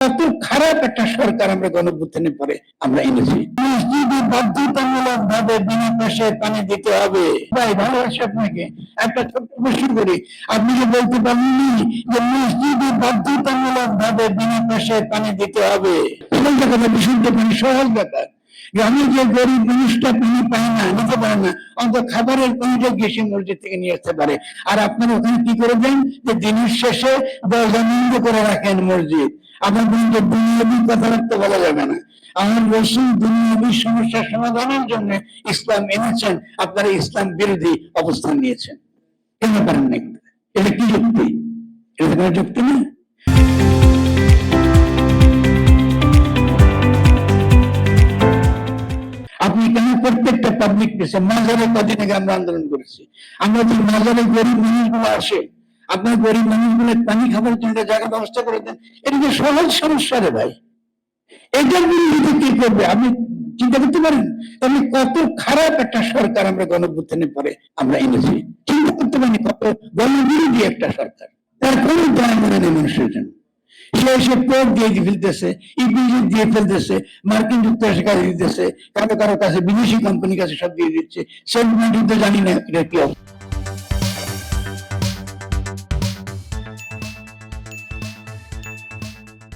কত খারাপ একটা সরকার আমরা গণঅভ্যুত্থানের পরে আমরা এনেছি। মসজিদে বাধ্যতামূলক ভাবে বিনা পয়সায় পানি দিতে হবে। ভাই ভালোবাসি আপনাকে, একটা ছোট্ট প্রশ্ন করি, আপনি যে বলতে পারেননি যে মসজিদে বাধ্যতামূলক ভাবে বিনা পয়সায় পানি দিতে হবে, সহজ ব্যাপার, বিশুদ্ধ পানি সহজ ব্যাপার। গ্রামে যে গরিব মানুষটা পানি পায় না, নিতে পারে না, অন্তত খাবারের পানিটা গেছে মসজিদ থেকে নিয়ে আসতে পারে। আর আপনারা ওখানে কি করে দেন যে দিনের শেষে দরজা বন্ধ করে রাখেন মসজিদ। আপনার কিন্তু দুনিয়াবি কথাবার্তা বলা যাবে না। আমার রসুল দুনিয়াবি সমস্যার সমাধানের জন্য ইসলাম এনেছেন, আপনারা ইসলাম বিরোধী অবস্থান নিয়েছেন। কেন পারেন না? এটা কি যুক্তি? এটা কোনো যুক্তি না। আপনি কেন প্রত্যেকটা পাবলিক প্লেসে, মাজারে কদিন আগে আমরা আন্দোলন করেছি, আমরা যে মাজারে গরিব মানুষগুলো আসে, আপনার গরিব মানুষগুলো পানি খাবার জন্য জায়গা ব্যবস্থা করে দেন। এটা যে সহজ সমস্যা রে ভাই, এটার বিরুদ্ধে কি করবে আপনি চিন্তা করতে পারেন? তাহলে কত খারাপ একটা সরকার আমরা গণঅভ্যুত্থানের পরে আমরা এনেছি, চিন্তা করতে পারি কত গণবিরোধী একটা সরকার। তার কোনো দায় মনে নেই মানুষের জন্য। সে এসে পোর্ট দিয়ে ফেলতেছে, ইপিজি দিয়ে ফেলতেছে, মার্কিন যুক্তরাষ্ট্রের কাছে দিতেছে, কারো কারো কাছে বিদেশি কোম্পানির কাছে সব দিয়ে দিচ্ছে। সেন্ট জানি না এটা কি অবস্থা।